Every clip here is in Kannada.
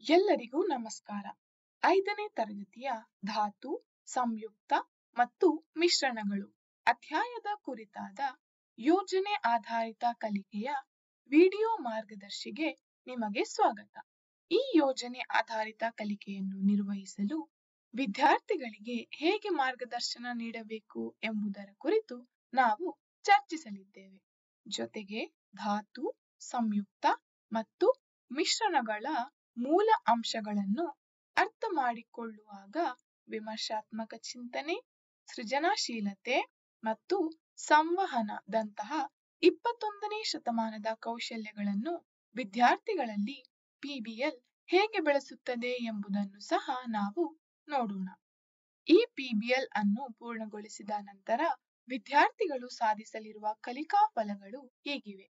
ಎಲ್ಲರಿಗೂ ನಮಸ್ಕಾರ. 5ನೇ ತರಗತಿಯ ಧಾತು, ಸಂಯುಕ್ತ ಮತ್ತು ಮಿಶ್ರಣಗಳು ಅಧ್ಯಾಯದ ಕುರಿತಾದ ಯೋಜನೆ ಆಧಾರಿತ ಕಲಿಕೆಯ ವಿಡಿಯೋ ಮಾರ್ಗದರ್ಶಿಗೆ ನಿಮಗೆ ಸ್ವಾಗತ. ಈ ಯೋಜನೆ ಆಧಾರಿತ ಕಲಿಕೆಯನ್ನು ನಿರ್ವಹಿಸಲು ವಿದ್ಯಾರ್ಥಿಗಳಿಗೆ ಹೇಗೆ ಮಾರ್ಗದರ್ಶನ ನೀಡಬೇಕು ಎಂಬುದರ ಕುರಿತು ನಾವು ಚರ್ಚಿಸಲಿದ್ದೇವೆ. ಜೊತೆಗೆ ಧಾತು, ಸಂಯುಕ್ತ ಮತ್ತು ಮಿಶ್ರಣಗಳ ಮೂಲ ಅಂಶಗಳನ್ನು ಅರ್ಥ ಮಾಡಿಕೊಳ್ಳುವಾಗ ವಿಮರ್ಶಾತ್ಮಕ ಚಿಂತನೆ, ಸೃಜನಶೀಲತೆ ಮತ್ತು ಸಂವಹನದಂತಹ 21ನೇ ಶತಮಾನದ ಕೌಶಲ್ಯಗಳನ್ನು ವಿದ್ಯಾರ್ಥಿಗಳಲ್ಲಿ ಪಿಬಿಎಲ್ ಹೇಗೆ ಬೆಳೆಸುತ್ತದೆ ಎಂಬುದನ್ನು ಸಹ ನಾವು ನೋಡೋಣ. ಈ ಪಿಬಿಎಲ್ ಅನ್ನು ಪೂರ್ಣಗೊಳಿಸಿದ ನಂತರ ವಿದ್ಯಾರ್ಥಿಗಳು ಸಾಧಿಸಲಿರುವ ಕಲಿಕಾ ಫಲಗಳು ಹೀಗಿವೆ.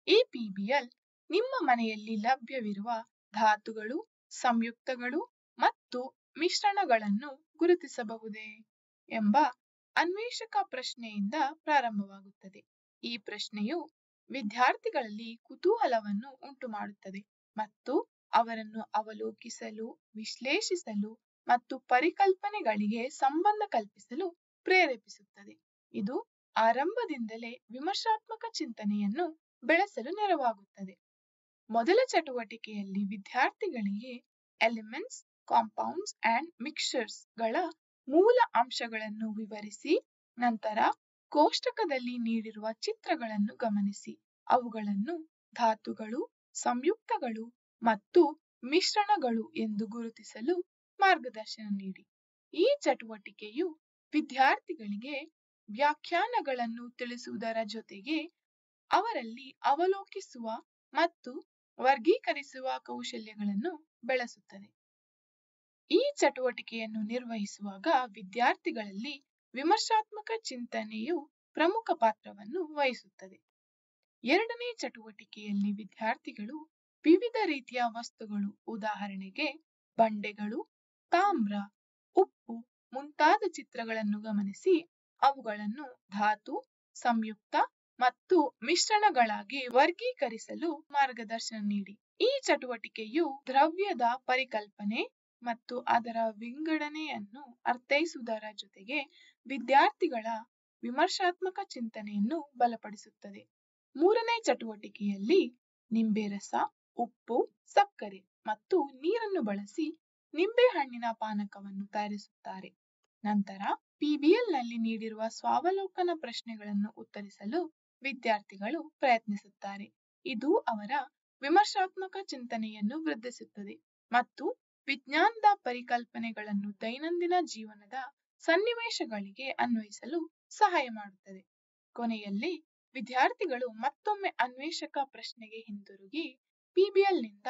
ಈ ಪಿಬಿಎಲ್ ನಿಮ್ಮ ಮನೆಯಲ್ಲಿ ಲಭ್ಯವಿರುವ ಧಾತುಗಳು, ಸಂಯುಕ್ತಗಳು ಮತ್ತು ಮಿಶ್ರಣಗಳನ್ನು ಗುರುತಿಸಬಹುದೇ ಎಂಬ ಅನ್ವೇಷಕ ಪ್ರಶ್ನೆಯಿಂದ ಪ್ರಾರಂಭವಾಗುತ್ತದೆ. ಈ ಪ್ರಶ್ನೆಯು ವಿದ್ಯಾರ್ಥಿಗಳಲ್ಲಿ ಕುತೂಹಲವನ್ನು ಉಂಟುಮಾಡುತ್ತದೆ ಮತ್ತು ಅವರನ್ನು ಅವಲೋಕಿಸಲು, ವಿಶ್ಲೇಷಿಸಲು ಮತ್ತು ಪರಿಕಲ್ಪನೆಗಳಿಗೆ ಸಂಬಂಧ ಕಲ್ಪಿಸಲು ಪ್ರೇರೇಪಿಸುತ್ತದೆ. ಇದು ಆರಂಭದಿಂದಲೇ ವಿಮರ್ಶಾತ್ಮಕ ಚಿಂತನೆಯನ್ನು ಬೆಳೆಸಲು ನೆರವಾಗುತ್ತದೆ. ಮೊದಲ ಚಟುವಟಿಕೆಯಲ್ಲಿ ವಿದ್ಯಾರ್ಥಿಗಳಿಗೆ ಎಲಿಮೆಂಟ್ಸ್, ಕಾಂಪೌಂಡ್ಸ್ ಅಂಡ್ ಮಿಕ್ಸ್ಚರ್ಸ್ ಗಳ ಮೂಲ ಅಂಶಗಳನ್ನು ವಿವರಿಸಿ, ನಂತರ ಕೋಷ್ಟಕದಲ್ಲಿ ನೀಡಿರುವ ಚಿತ್ರಗಳನ್ನು ಗಮನಿಸಿ ಅವುಗಳನ್ನು ಧಾತುಗಳು, ಸಂಯುಕ್ತಗಳು ಮತ್ತು ಮಿಶ್ರಣಗಳು ಎಂದು ಗುರುತಿಸಲು ಮಾರ್ಗದರ್ಶನ ನೀಡಿ. ಈ ಚಟುವಟಿಕೆಯು ವಿದ್ಯಾರ್ಥಿಗಳಿಗೆ ವ್ಯಾಖ್ಯಾನಗಳನ್ನು ತಿಳಿಸುವುದರ ಜೊತೆಗೆ ಅವರಲ್ಲಿ ಅವಲೋಕಿಸುವ ಮತ್ತು ವರ್ಗೀಕರಿಸುವ ಕೌಶಲ್ಯಗಳನ್ನು ಬೆಳೆಸುತ್ತದೆ. ಈ ಚಟುವಟಿಕೆಯನ್ನು ನಿರ್ವಹಿಸುವಾಗ ವಿದ್ಯಾರ್ಥಿಗಳಲ್ಲಿ ವಿಮರ್ಶಾತ್ಮಕ ಚಿಂತನೆಯು ಪ್ರಮುಖ ಪಾತ್ರವನ್ನು ವಹಿಸುತ್ತದೆ. ಎರಡನೇ ಚಟುವಟಿಕೆಯಲ್ಲಿ ವಿದ್ಯಾರ್ಥಿಗಳು ವಿವಿಧ ರೀತಿಯ ವಸ್ತುಗಳು, ಉದಾಹರಣೆಗೆ ಬಂಡೆಗಳು, ತಾಮ್ರ, ಉಪ್ಪು ಮುಂತಾದ ಚಿತ್ರಗಳನ್ನು ಗಮನಿಸಿ ಅವುಗಳನ್ನು ಧಾತು, ಸಂಯುಕ್ತ ಮತ್ತು ಮಿಶ್ರಣಗಳಾಗಿ ವರ್ಗೀಕರಿಸಲು ಮಾರ್ಗದರ್ಶನ ನೀಡಿ. ಈ ಚಟುವಟಿಕೆಯು ದ್ರವ್ಯದ ಪರಿಕಲ್ಪನೆ ಮತ್ತು ಅದರ ವಿಂಗಡಣೆಯನ್ನು ಅರ್ಥೈಸುವುದರ ಜೊತೆಗೆ ವಿದ್ಯಾರ್ಥಿಗಳ ವಿಮರ್ಶಾತ್ಮಕ ಚಿಂತನೆಯನ್ನು ಬಲಪಡಿಸುತ್ತದೆ. ಮೂರನೇ ಚಟುವಟಿಕೆಯಲ್ಲಿ ನಿಂಬೆ ರಸ, ಉಪ್ಪು, ಸಕ್ಕರೆ ಮತ್ತು ನೀರನ್ನು ಬಳಸಿ ನಿಂಬೆಹಣ್ಣಿನ ಪಾನಕವನ್ನು ತಯಾರಿಸುತ್ತಾರೆ. ನಂತರ ಪಿಬಿಎಲ್ ನಲ್ಲಿ ನೀಡಿರುವ ಸ್ವಾವಲೋಕನ ಪ್ರಶ್ನೆಗಳನ್ನು ಉತ್ತರಿಸಲು ವಿದ್ಯಾರ್ಥಿಗಳು ಪ್ರಯತ್ನಿಸುತ್ತಾರೆ. ಇದು ಅವರ ವಿಮರ್ಶಾತ್ಮಕ ಚಿಂತನೆಯನ್ನು ವೃದ್ಧಿಸುತ್ತದೆ ಮತ್ತು ವಿಜ್ಞಾನದ ಪರಿಕಲ್ಪನೆಗಳನ್ನು ದೈನಂದಿನ ಜೀವನದ ಸನ್ನಿವೇಶಗಳಿಗೆ ಅನ್ವಯಿಸಲು ಸಹಾಯ ಮಾಡುತ್ತದೆ. ಕೊನೆಯಲ್ಲಿ ವಿದ್ಯಾರ್ಥಿಗಳು ಮತ್ತೊಮ್ಮೆ ಅನ್ವೇಷಕ ಪ್ರಶ್ನೆಗೆ ಹಿಂತಿರುಗಿ ಪಿಬಿಎಲ್ ನಿಂದ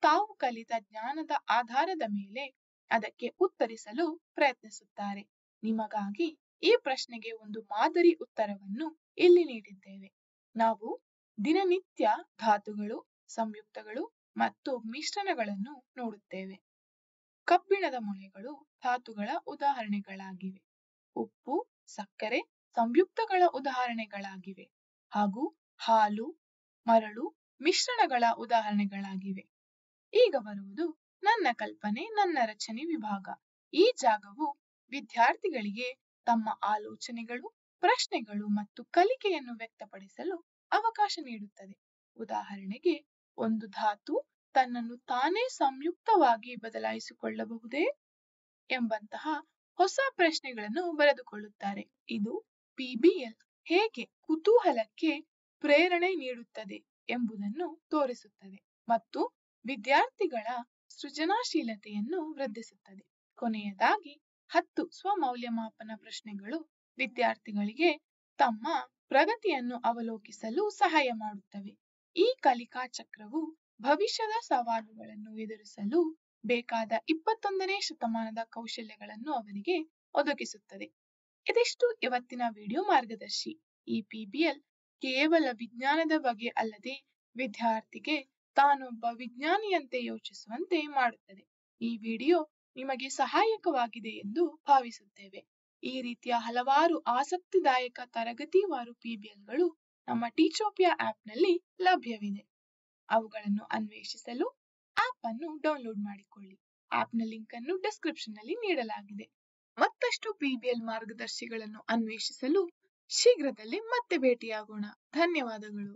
ತಾವು ಕಲಿತ ಜ್ಞಾನದ ಆಧಾರದ ಮೇಲೆ ಅದಕ್ಕೆ ಉತ್ತರಿಸಲು ಪ್ರಯತ್ನಿಸುತ್ತಾರೆ. ನಿಮಗಾಗಿ ಈ ಪ್ರಶ್ನೆಗೆ ಒಂದು ಮಾದರಿ ಉತ್ತರವನ್ನು ಇಲ್ಲಿ ನೀಡಿದ್ದೇವೆ. ನಾವು ದಿನನಿತ್ಯ ಧಾತುಗಳು, ಸಂಯುಕ್ತಗಳು ಮತ್ತು ಮಿಶ್ರಣಗಳನ್ನು ನೋಡುತ್ತೇವೆ. ಕಬ್ಬಿಣದ ಮೊಳೆಗಳು ಧಾತುಗಳ ಉದಾಹರಣೆಗಳಾಗಿವೆ. ಉಪ್ಪು, ಸಕ್ಕರೆ ಸಂಯುಕ್ತಗಳ ಉದಾಹರಣೆಗಳಾಗಿವೆ ಹಾಗೂ ಹಾಲು, ಮರಳು ಮಿಶ್ರಣಗಳ ಉದಾಹರಣೆಗಳಾಗಿವೆ. ಈಗ ಬರುವುದು ನನ್ನ ಕಲ್ಪನೆ, ನನ್ನ ರಚನೆ ವಿಭಾಗ. ಈ ಜಾಗವು ವಿದ್ಯಾರ್ಥಿಗಳಿಗೆ ತಮ್ಮ ಆಲೋಚನೆಗಳು, ಪ್ರಶ್ನೆಗಳು ಮತ್ತು ಕಲಿಕೆಯನ್ನು ವ್ಯಕ್ತಪಡಿಸಲು ಅವಕಾಶ ನೀಡುತ್ತದೆ. ಉದಾಹರಣೆಗೆ, ಒಂದು ಧಾತು ತನ್ನನ್ನು ತಾನೇ ಸಂಯುಕ್ತವಾಗಿ ಬದಲಾಯಿಸಿಕೊಳ್ಳಬಹುದೇ ಎಂಬಂತಹ ಹೊಸ ಪ್ರಶ್ನೆಗಳನ್ನು ಬರೆದುಕೊಳ್ಳುತ್ತಾರೆ. ಇದು ಪಿಬಿಎಲ್ ಹೇಗೆ ಕುತೂಹಲಕ್ಕೆ ಪ್ರೇರಣೆ ನೀಡುತ್ತದೆ ಎಂಬುದನ್ನು ತೋರಿಸುತ್ತದೆ ಮತ್ತು ವಿದ್ಯಾರ್ಥಿಗಳ ಸೃಜನಶೀಲತೆಯನ್ನು ವೃದ್ಧಿಸುತ್ತದೆ. ಕೊನೆಯದಾಗಿ 10 ಸ್ವಮೌಲ್ಯಮಾಪನ ಪ್ರಶ್ನೆಗಳು ವಿದ್ಯಾರ್ಥಿಗಳಿಗೆ ತಮ್ಮ ಪ್ರಗತಿಯನ್ನು ಅವಲೋಕಿಸಲು ಸಹಾಯ ಮಾಡುತ್ತವೆ. ಈ ಕಲಿಕಾ ಚಕ್ರವು ಭವಿಷ್ಯದ ಸವಾಲುಗಳನ್ನು ಎದುರಿಸಲು ಬೇಕಾದ 21ನೇ ಶತಮಾನದ ಕೌಶಲ್ಯಗಳನ್ನು ಅವರಿಗೆ ಒದಗಿಸುತ್ತದೆ. ಇದಿಷ್ಟು ಇವತ್ತಿನ ವಿಡಿಯೋ ಮಾರ್ಗದರ್ಶಿ. ಈ ಪಿಬಿಎಲ್ ಕೇವಲ ವಿಜ್ಞಾನದ ಬಗ್ಗೆ ಅಲ್ಲದೆ ವಿದ್ಯಾರ್ಥಿಗೆ ತಾನೊಬ್ಬ ವಿಜ್ಞಾನಿಯಂತೆ ಯೋಚಿಸುವಂತೆ ಮಾಡುತ್ತದೆ. ಈ ವಿಡಿಯೋ ನಿಮಗೆ ಸಹಾಯಕವಾಗಿದೆ ಎಂದು ಭಾವಿಸುತ್ತೇವೆ. ಈ ರೀತಿಯ ಹಲವಾರು ಆಸಕ್ತಿದಾಯಕ ತರಗತಿವಾರು ಪಿಬಿಎಲ್ಗಳು ನಮ್ಮ ಟೀಚೋಪಿಯಾ ಆಪ್ ನಲ್ಲಿ ಲಭ್ಯವಿದೆ. ಅವುಗಳನ್ನು ಅನ್ವೇಷಿಸಲು ಆಪ್ ಅನ್ನು ಡೌನ್ಲೋಡ್ ಮಾಡಿಕೊಳ್ಳಿ. ಆಪ್ನ ಲಿಂಕ್ ಅನ್ನು ಡಿಸ್ಕ್ರಿಪ್ಷನ್ ನಲ್ಲಿ ನೀಡಲಾಗಿದೆ. ಮತ್ತಷ್ಟು ಪಿಬಿಎಲ್ ಮಾರ್ಗದರ್ಶಿಗಳನ್ನು ಅನ್ವೇಷಿಸಲು ಶೀಘ್ರದಲ್ಲೇ ಮತ್ತೆ ಭೇಟಿಯಾಗೋಣ. ಧನ್ಯವಾದಗಳು.